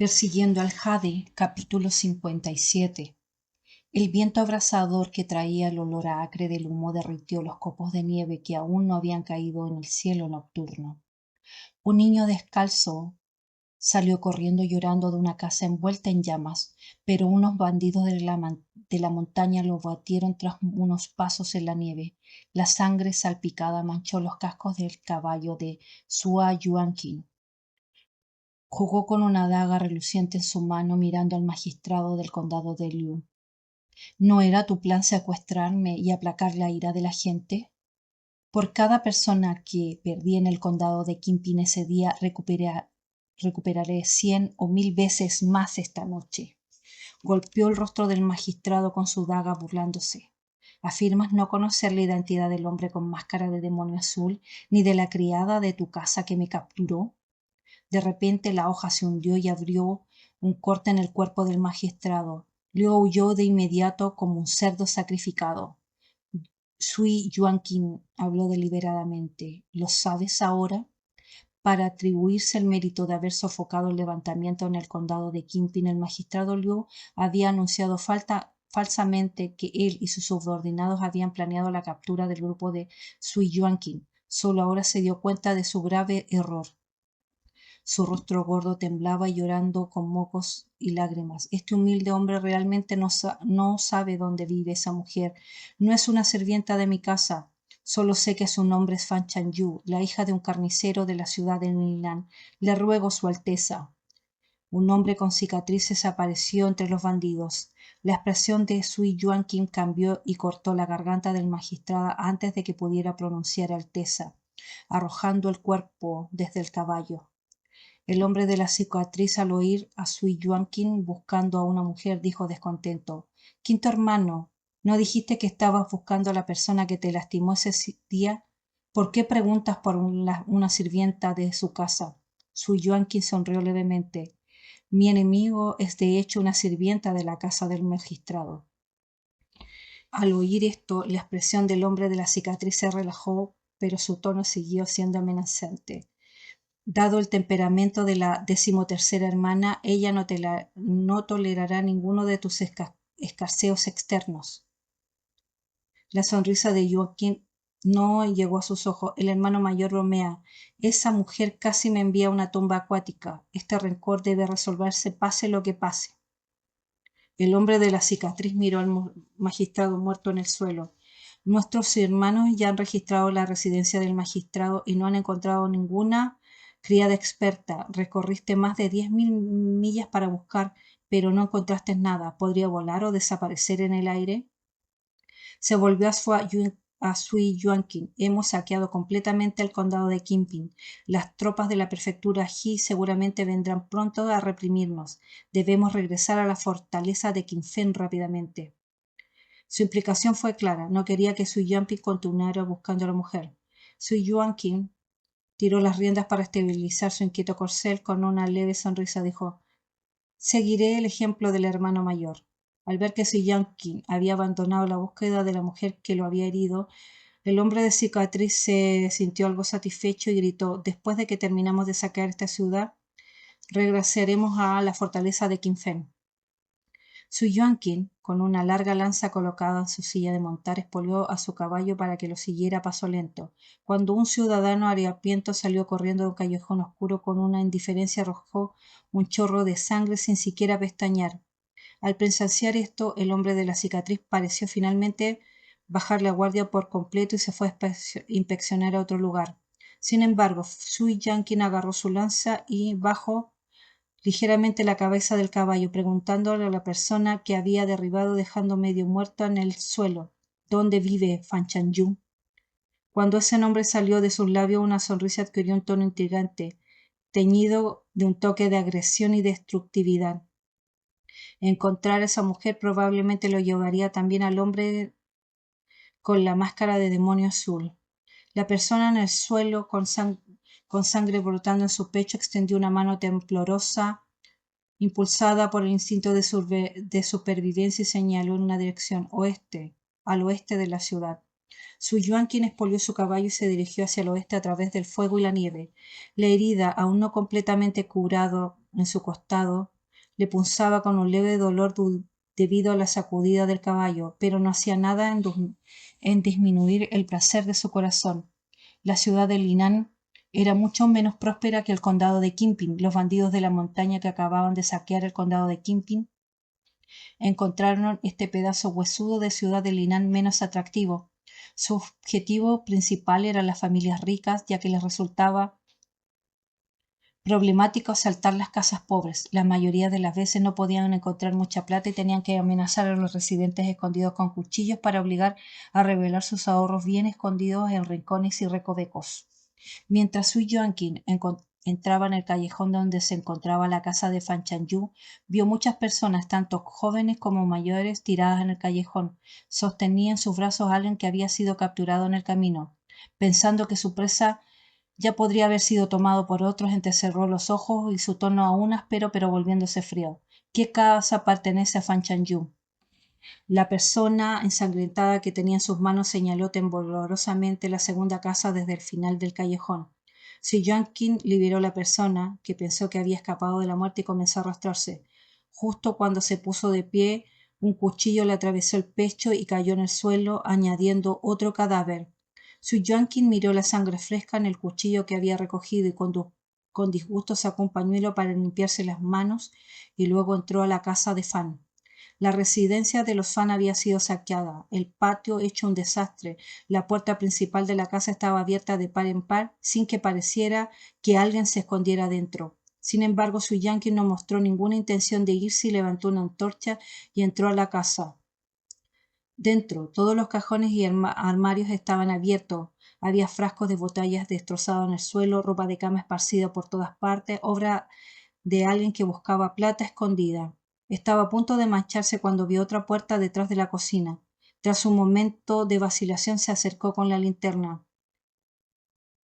Persiguiendo al jade, capítulo 57. El viento abrasador que traía el olor a acre del humo derritió los copos de nieve que aún no habían caído en el cielo nocturno. Un niño descalzo salió corriendo llorando de una casa envuelta en llamas, pero unos bandidos de la montaña lo batieron tras unos pasos en la nieve. La sangre salpicada manchó los cascos del caballo de Sua Yuanqing. Jugó con una daga reluciente en su mano mirando al magistrado del condado de Liu. ¿No era tu plan secuestrarme y aplacar la ira de la gente? Por cada persona que perdí en el condado de Qinpin ese día, recuperaré 100 o 1000 veces más esta noche. Golpeó el rostro del magistrado con su daga burlándose. ¿Afirmas no conocer la identidad del hombre con máscara de demonio azul, ni de la criada de tu casa que me capturó? De repente la hoja se hundió y abrió un corte en el cuerpo del magistrado. Liu huyó de inmediato como un cerdo sacrificado. Sui Yuanqing habló deliberadamente. ¿Lo sabes ahora? Para atribuirse el mérito de haber sofocado el levantamiento en el condado de Qinpin, el magistrado Liu había anunciado falsamente que él y sus subordinados habían planeado la captura del grupo de Sui Yuanqing. Solo ahora se dio cuenta de su grave error. Su rostro gordo temblaba llorando con mocos y lágrimas. Este humilde hombre realmente no sabe dónde vive esa mujer. No es una sirvienta de mi casa. Solo sé que su nombre es Fan Chanyu, la hija de un carnicero de la ciudad de Nilan. Le ruego, Su Alteza. Un hombre con cicatrices apareció entre los bandidos. La expresión de Sui Yuanqing cambió y cortó la garganta del magistrado antes de que pudiera pronunciar Alteza, arrojando el cuerpo desde el caballo. El hombre de la cicatriz, al oír a Sui Yuanqing buscando a una mujer, dijo descontento: «Quinto hermano, ¿no dijiste que estabas buscando a la persona que te lastimó ese día? ¿Por qué preguntas por una sirvienta de su casa?» Sui Yuanqing sonrió levemente. «Mi enemigo es de hecho una sirvienta de la casa del magistrado». Al oír esto, la expresión del hombre de la cicatriz se relajó, pero su tono siguió siendo amenazante. Dado el temperamento de la 13ª hermana, ella no tolerará ninguno de tus escarceos externos. La sonrisa de Joaquín no llegó a sus ojos. El hermano mayor bromea: «Esa mujer casi me envía a una tumba acuática. Este rencor debe resolverse pase lo que pase». El hombre de la cicatriz miró al magistrado muerto en el suelo. «Nuestros hermanos ya han registrado la residencia del magistrado y no han encontrado ninguna criada experta. Recorriste más de 10.000 millas para buscar, pero no encontraste nada. ¿Podría volar o desaparecer en el aire?» Se volvió a Sui Yuanqing. «Hemos saqueado completamente el condado de Qinpin. Las tropas de la prefectura Ji seguramente vendrán pronto a reprimirnos. Debemos regresar a la fortaleza de Qinfen rápidamente». Su implicación fue clara. No quería que Sui Yuanqing continuara buscando a la mujer. Sui Yuanqing tiró las riendas para estabilizar su inquieto corcel. Con una leve sonrisa dijo: «Seguiré el ejemplo del hermano mayor». Al ver que Sui Yuanqing había abandonado la búsqueda de la mujer que lo había herido, el hombre de cicatriz se sintió algo satisfecho y gritó: «Después de que terminamos de saquear esta ciudad, regresaremos a la fortaleza de Qinfen». Sui Yuanqing, con una larga lanza colocada en su silla de montar, espoleó a su caballo para que lo siguiera a paso lento. Cuando un ciudadano harapiento salió corriendo de un callejón oscuro, con una indiferencia arrojó un chorro de sangre sin siquiera pestañear. Al presenciar esto, el hombre de la cicatriz pareció finalmente bajar la guardia por completo y se fue a inspeccionar a otro lugar. Sin embargo, Sui Yuanqing agarró su lanza y bajó ligeramente la cabeza del caballo, preguntándole a la persona que había derribado, dejando medio muerto en el suelo: «¿Dónde vive Fan Chanyu?». Cuando ese nombre salió de sus labios, una sonrisa adquirió un tono intrigante, teñido de un toque de agresión y destructividad. Encontrar a esa mujer probablemente lo llevaría también al hombre con la máscara de demonio azul. La persona en el suelo, con sangre brotando en su pecho, extendió una mano temblorosa, impulsada por el instinto de supervivencia, y señaló en una dirección: oeste, al oeste de la ciudad. Sui Yuanqing expolió su caballo y se dirigió hacia el oeste a través del fuego y la nieve. La herida, aún no completamente curado en su costado, le punzaba con un leve dolor debido a la sacudida del caballo, pero no hacía nada en disminuir el placer de su corazón. La ciudad de Linan era mucho menos próspera que el condado de Kimpin. Los bandidos de la montaña que acababan de saquear el condado de Kimpin encontraron este pedazo huesudo de ciudad de Linan menos atractivo. Su objetivo principal eran las familias ricas, ya que les resultaba problemático asaltar las casas pobres. La mayoría de las veces no podían encontrar mucha plata y tenían que amenazar a los residentes escondidos con cuchillos para obligar a revelar sus ahorros bien escondidos en rincones y recovecos. Mientras Sui Yuanqing entraba en el callejón donde se encontraba la casa de Fan Chanyu, vio muchas personas, tanto jóvenes como mayores, tiradas en el callejón. Sostenía en sus brazos a alguien que había sido capturado en el camino. Pensando que su presa ya podría haber sido tomado por otros, entrecerró los ojos y su tono aún áspero pero volviéndose frío. ¿Qué casa pertenece a Fan Chanyu? La persona ensangrentada que tenía en sus manos señaló temblorosamente la segunda casa desde el final del callejón. Si Yuanqing liberó a la persona, que pensó que había escapado de la muerte, y comenzó a arrastrarse. Justo cuando se puso de pie, un cuchillo le atravesó el pecho y cayó en el suelo, añadiendo otro cadáver. Su Yuanqing miró la sangre fresca en el cuchillo que había recogido y con disgusto sacó un pañuelo para limpiarse las manos y luego entró a la casa de Fan. La residencia de los Fan había sido saqueada, el patio hecho un desastre, la puerta principal de la casa estaba abierta de par en par sin que pareciera que alguien se escondiera dentro. Sin embargo, Su Yankee no mostró ninguna intención de irse y levantó una antorcha y entró a la casa. Dentro, todos los cajones y armarios estaban abiertos. Había frascos de botellas destrozados en el suelo, ropa de cama esparcida por todas partes, obra de alguien que buscaba plata escondida. Estaba a punto de mancharse cuando vio otra puerta detrás de la cocina. Tras un momento de vacilación se acercó con la linterna.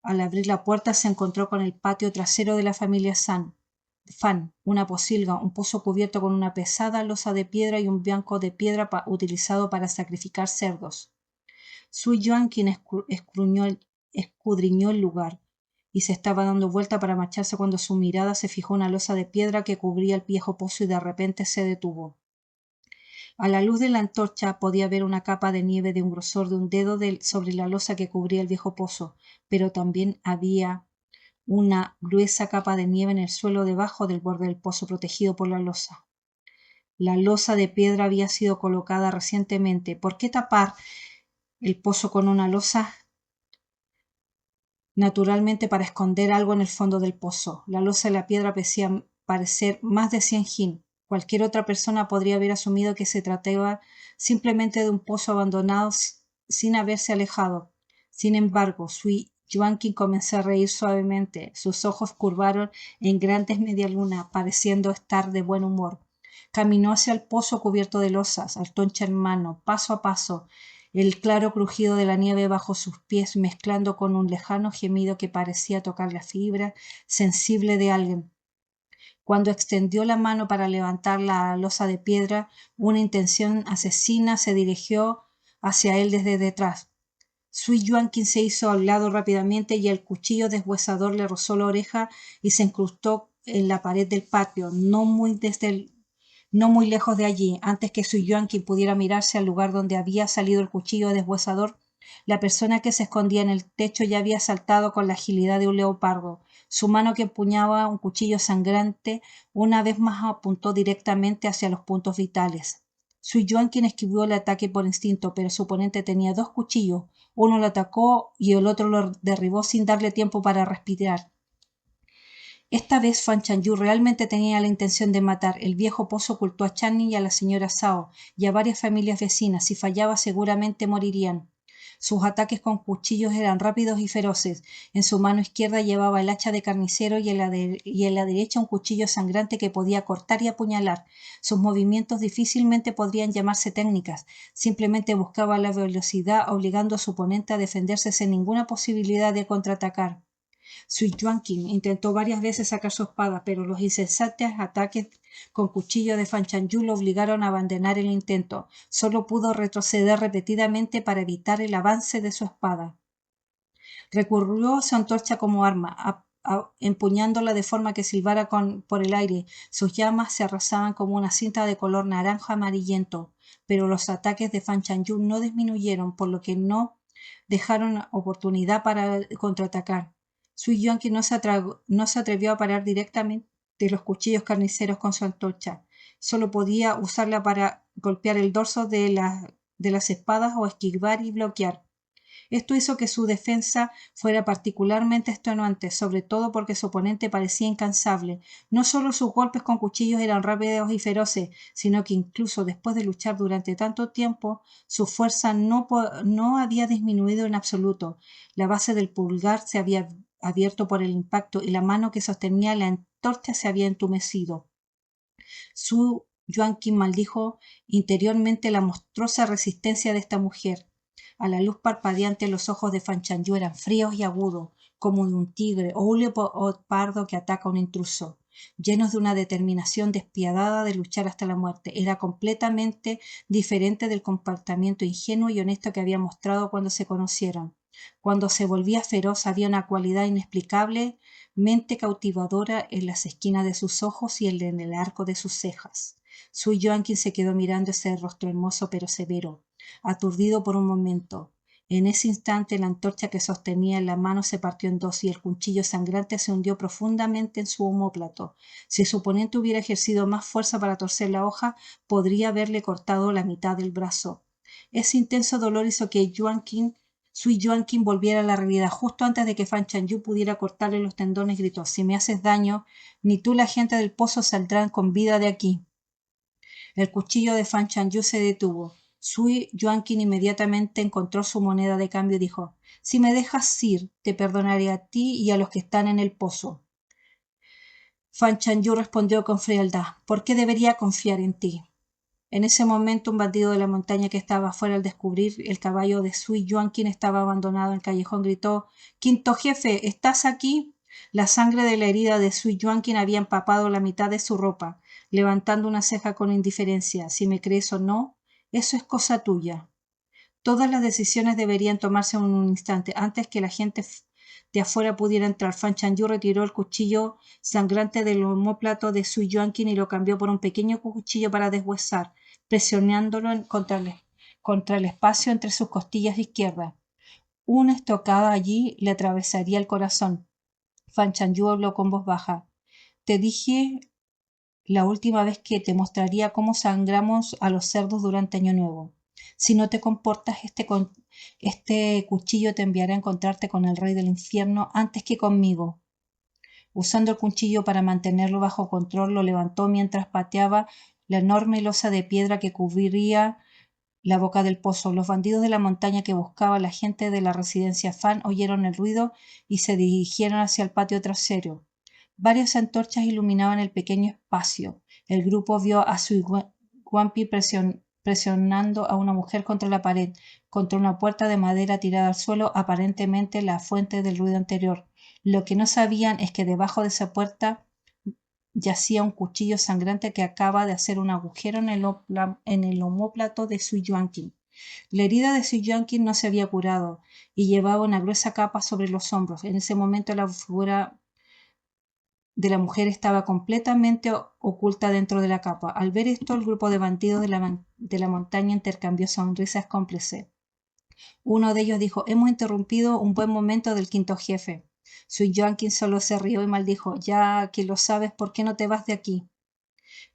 Al abrir la puerta se encontró con el patio trasero de la familia Fan, una posilga, un pozo cubierto con una pesada losa de piedra y un banco de piedra utilizado para sacrificar cerdos. Sui Yuan, quien escudriñó el lugar y se estaba dando vuelta para marcharse cuando su mirada se fijó en una losa de piedra que cubría el viejo pozo y de repente se detuvo. A la luz de la antorcha podía ver una capa de nieve de un grosor de un dedo sobre la losa que cubría el viejo pozo, pero también había una gruesa capa de nieve en el suelo debajo del borde del pozo protegido por la losa. La losa de piedra había sido colocada recientemente. ¿Por qué tapar el pozo con una losa? Naturalmente para esconder algo en el fondo del pozo. La losa de la piedra parecía parecer más de 100 hin. Cualquier otra persona podría haber asumido que se trataba simplemente de un pozo abandonado sin haberse alejado. Sin embargo, Sui Yuanqing comenzó a reír suavemente. Sus ojos curvaron en grandes medialunas, pareciendo estar de buen humor. Caminó hacia el pozo cubierto de losas, antorcha en mano, paso a paso, el claro crujido de la nieve bajo sus pies mezclando con un lejano gemido que parecía tocar la fibra sensible de alguien. Cuando extendió la mano para levantar la losa de piedra, una intención asesina se dirigió hacia él desde detrás. Sui Yuanqing se hizo a un lado rápidamente y el cuchillo deshuesador le rozó la oreja y se incrustó en la pared del patio, no muy lejos de allí. Antes que Sui Yuanqing pudiera mirarse al lugar donde había salido el cuchillo deshuesador, la persona que se escondía en el techo ya había saltado con la agilidad de un leopardo. Su mano, que empuñaba un cuchillo sangrante, una vez más apuntó directamente hacia los puntos vitales. Sui Yuanqing esquivó el ataque por instinto, pero su oponente tenía dos cuchillos. Uno lo atacó y el otro lo derribó sin darle tiempo para respirar. Esta vez Fan Chanyu realmente tenía la intención de matar. El viejo pozo ocultó a Channing y a la señora Zhao y a varias familias vecinas. Si fallaba, seguramente morirían. Sus ataques con cuchillos eran rápidos y feroces. En su mano izquierda llevaba el hacha de carnicero y en la derecha un cuchillo sangrante que podía cortar y apuñalar. Sus movimientos difícilmente podrían llamarse técnicas. Simplemente buscaba la velocidad, obligando a su oponente a defenderse sin ninguna posibilidad de contraatacar. Sui Yuanqing intentó varias veces sacar su espada, pero los incesantes ataques con cuchillo de Fan Chanyu lo obligaron a abandonar el intento. Solo pudo retroceder repetidamente para evitar el avance de su espada. Recurrió a su antorcha como arma. empuñándola de forma que silbara por el aire. Sus llamas se arrasaban como una cinta de color naranja amarillento, pero los ataques de Fan Chanyu no disminuyeron, por lo que no dejaron oportunidad para contraatacar. Sui Yuanqi no se atrevió a parar directamente de los cuchillos carniceros con su antorcha. Solo podía usarla para golpear el dorso de las espadas o esquivar y bloquear. Esto hizo que su defensa fuera particularmente extenuante, sobre todo porque su oponente parecía incansable. No solo sus golpes con cuchillos eran rápidos y feroces, sino que incluso después de luchar durante tanto tiempo, su fuerza no había disminuido en absoluto. La base del pulgar se había abierto por el impacto y la mano que sostenía la antorcha se había entumecido. Su Yuanqin maldijo interiormente la monstruosa resistencia de esta mujer. A la luz parpadeante los ojos de Fan Chanyu eran fríos y agudos, como de un tigre o un leopardo que ataca a un intruso, llenos de una determinación despiadada de luchar hasta la muerte. Era completamente diferente del comportamiento ingenuo y honesto que había mostrado cuando se conocieron. Cuando se volvía feroz había una cualidad inexplicablemente cautivadora en las esquinas de sus ojos y en el arco de sus cejas. Sui Yuanqin se quedó mirando ese rostro hermoso pero severo, aturdido por un momento. En ese instante la antorcha que sostenía en la mano se partió en dos y el cuchillo sangrante se hundió profundamente en su omóplato. Si su oponente hubiera ejercido más fuerza para torcer la hoja, podría haberle cortado la mitad del brazo. Ese intenso dolor hizo que Sui Yuanqin volviera a la realidad. Justo antes de que Fan Chanyu pudiera cortarle los tendones, gritó: «Si me haces daño, ni tú la gente del pozo saldrán con vida de aquí». El cuchillo de Fan Chanyu se detuvo. Sui Yuanqin inmediatamente encontró su moneda de cambio y dijo: «Si me dejas ir, te perdonaré a ti y a los que están en el pozo». Fan Chanyu respondió con frialdad: «¿Por qué debería confiar en ti?». En ese momento, un bandido de la montaña que estaba afuera al descubrir el caballo de Sui Yuanqin estaba abandonado en el callejón gritó: «¡Quinto jefe! ¿Estás aquí?». La sangre de la herida de Sui Yuanqin había empapado la mitad de su ropa, levantando una ceja con indiferencia. «Si me crees o no, eso es cosa tuya». Todas las decisiones deberían tomarse en un instante. Antes que la gente de afuera pudiera entrar, Fan Chanyu retiró el cuchillo sangrante del omóplato de Sui Yuanqin y lo cambió por un pequeño cuchillo para deshuesar, presionándolo contra el espacio entre sus costillas izquierdas. Una estocada allí le atravesaría el corazón. Fan Chanyu habló con voz baja: «Te dije la última vez que te mostraría cómo sangramos a los cerdos durante Año Nuevo. Si no te comportas, este cuchillo te enviará a encontrarte con el rey del infierno antes que conmigo». Usando el cuchillo para mantenerlo bajo control, lo levantó mientras pateaba la enorme losa de piedra que cubría la boca del pozo. Los bandidos de la montaña que buscaba la gente de la residencia Fan oyeron el ruido y se dirigieron hacia el patio trasero. Varias antorchas iluminaban el pequeño espacio. El grupo vio a Sui Yuanqin presionando a una mujer contra la pared, contra una puerta de madera tirada al suelo, aparentemente la fuente del ruido anterior. Lo que no sabían es que debajo de esa puerta yacía un cuchillo sangrante que acaba de hacer un agujero en el omóplato de Sui Yuanqin. La herida de Sui Yuanqin no se había curado y llevaba una gruesa capa sobre los hombros. En ese momento la figura de la mujer estaba completamente oculta dentro de la capa. Al ver esto, el grupo de bandidos de la montaña intercambió sonrisas cómplices. Uno de ellos dijo: «Hemos interrumpido un buen momento del quinto jefe». Sui Yuanqin solo se rió y maldijo: «Ya que lo sabes, ¿por qué no te vas de aquí?».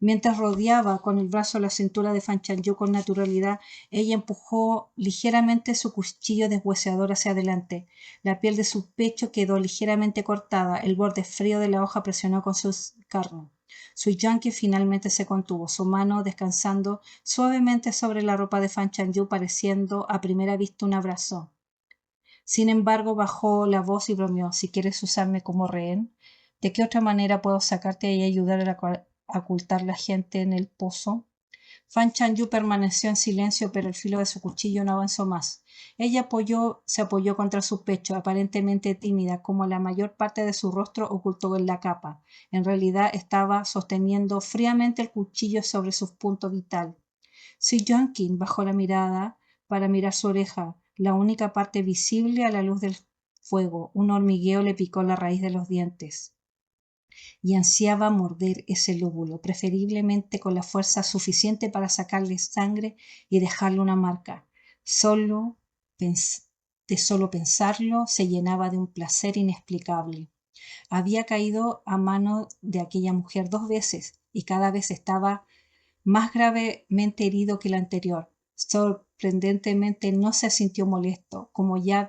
Mientras rodeaba con el brazo la cintura de Fan Chanyu con naturalidad, ella empujó ligeramente su cuchillo deshuesador hacia adelante. La piel de su pecho quedó ligeramente cortada. El borde frío de la hoja presionó con sus carnes. Sui Yuanqin finalmente se contuvo, su mano descansando suavemente sobre la ropa de Fan Chanyu, pareciendo a primera vista un abrazo. Sin embargo, bajó la voz y bromeó: «Si quieres usarme como rehén, ¿de qué otra manera puedo sacarte y ayudar a ocultar la gente en el pozo?». Fan Chanyu permaneció en silencio, pero el filo de su cuchillo no avanzó más. Ella se apoyó contra su pecho, aparentemente tímida, como la mayor parte de su rostro ocultó en la capa. En realidad estaba sosteniendo fríamente el cuchillo sobre su punto vital. Sui Yuanqin bajó la mirada para mirar su oreja, la única parte visible a la luz del fuego. Un hormigueo le picó la raíz de los dientes y ansiaba morder ese lóbulo, preferiblemente con la fuerza suficiente para sacarle sangre y dejarle una marca. De solo pensarlo se llenaba de un placer inexplicable. Había caído a mano de aquella mujer 2 veces y cada vez estaba más gravemente herido que el anterior. Sorprendentemente no se sintió molesto, como ya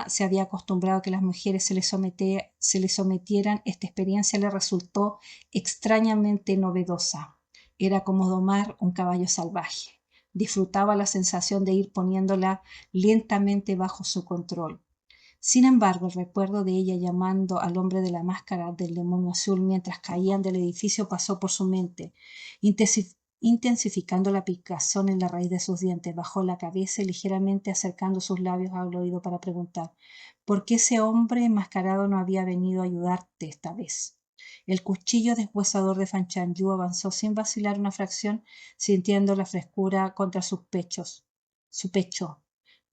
se había acostumbrado a que las mujeres se le sometieran. Esta experiencia le resultó extrañamente novedosa. Era como domar un caballo salvaje. Disfrutaba la sensación de ir poniéndola lentamente bajo su control. Sin embargo, el recuerdo de ella llamando al hombre de la máscara del demonio azul mientras caían del edificio pasó por su mente, intensificando la picazón en la raíz de sus dientes. Bajó la cabeza y ligeramente acercando sus labios al oído para preguntar ¿por qué ese hombre enmascarado no había venido a ayudarte esta vez? El cuchillo deshuesador de Fan Chanyu avanzó sin vacilar una fracción, sintiendo la frescura contra su pecho.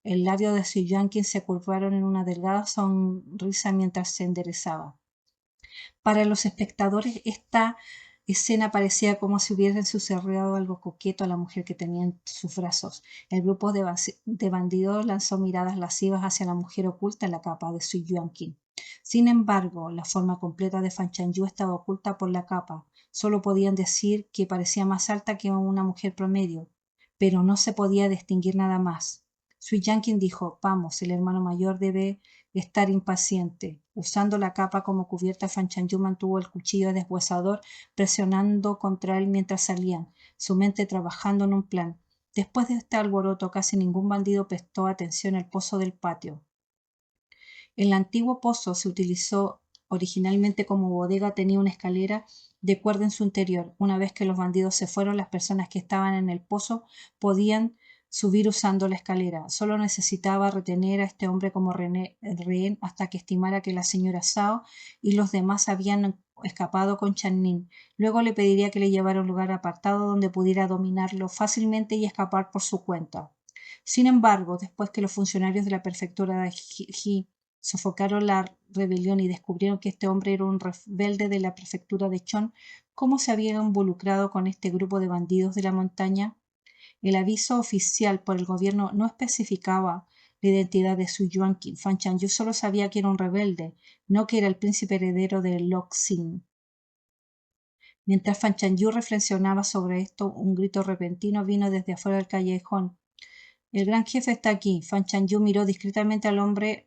El labio de Sir Joaquín se curvaron en una delgada sonrisa mientras se enderezaba. Para los espectadores, esta escena parecía como si hubiesen susurrado algo coqueto a la mujer que tenía en sus brazos. El grupo de bandidos lanzó miradas lascivas hacia la mujer oculta en la capa de Sir Joaquín. Sin embargo, la forma completa de Fan Chanyu estaba oculta por la capa. Solo podían decir que parecía más alta que una mujer promedio, pero no se podía distinguir nada más. Sui Yanqing dijo: «Vamos, el hermano mayor debe estar impaciente». Usando la capa como cubierta, Fan Chanyu mantuvo el cuchillo deshuesador presionando contra él mientras salían, su mente trabajando en un plan. Después de este alboroto, casi ningún bandido prestó atención al pozo del patio. El antiguo pozo se utilizó originalmente como bodega, tenía una escalera de cuerda en su interior. Una vez que los bandidos se fueron, las personas que estaban en el pozo podían subir usando la escalera. Solo necesitaba retener a este hombre como rehén hasta que estimara que la señora Zhao y los demás habían escapado con Channing. Luego le pediría que le llevara a un lugar apartado donde pudiera dominarlo fácilmente y escapar por su cuenta. Sin embargo, después que los funcionarios de la prefectura de Ji sofocaron la rebelión y descubrieron que este hombre era un rebelde de la prefectura de Chon, ¿cómo se había involucrado con este grupo de bandidos de la montaña? El aviso oficial por el gobierno no especificaba la identidad de Sui Yuanqing. Fan Chanyu solo sabía que era un rebelde, no que era el príncipe heredero de Loxing. Mientras Fan Chanyu reflexionaba sobre esto, un grito repentino vino desde afuera del callejón. «El gran jefe está aquí». Fan Chanyu miró discretamente al hombre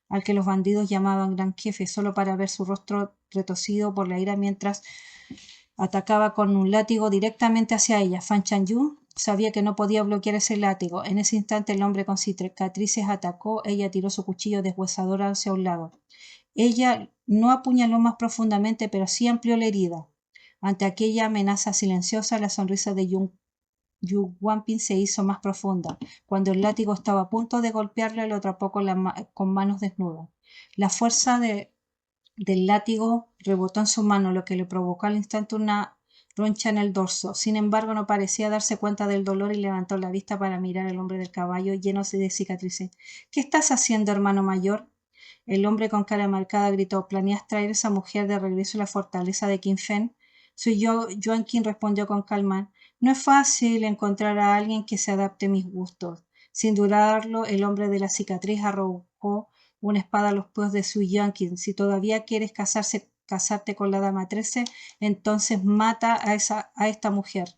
al que los bandidos llamaban gran jefe, solo para ver su rostro retorcido por la ira mientras atacaba con un látigo directamente hacia ella. Fan Chanyu sabía que no podía bloquear ese látigo. En ese instante el hombre con cicatrices atacó. Ella tiró su cuchillo deshuesador hacia un lado. Ella no apuñaló más profundamente, pero sí amplió la herida. Ante aquella amenaza silenciosa, la sonrisa de Yu Wanping se hizo más profunda. Cuando el látigo estaba a punto de golpearle, lo atrapó con manos desnudas. La fuerza del látigo rebotó en su mano, lo que le provocó al instante una roncha en el dorso. Sin embargo, no parecía darse cuenta del dolor y levantó la vista para mirar al hombre del caballo lleno de cicatrices. «¿Qué estás haciendo, hermano mayor?». El hombre con cara marcada gritó: «¿Planeas traer a esa mujer de regreso a la fortaleza de Qingfen?». Soy yo, Joaquín respondió con calma. «No es fácil encontrar a alguien que se adapte a mis gustos». Sin dudarlo, el hombre de la cicatriz arrojó una espada a los pies de Sui Yanqing. «Si todavía quieres casarte con la dama 13, entonces mata a esta mujer».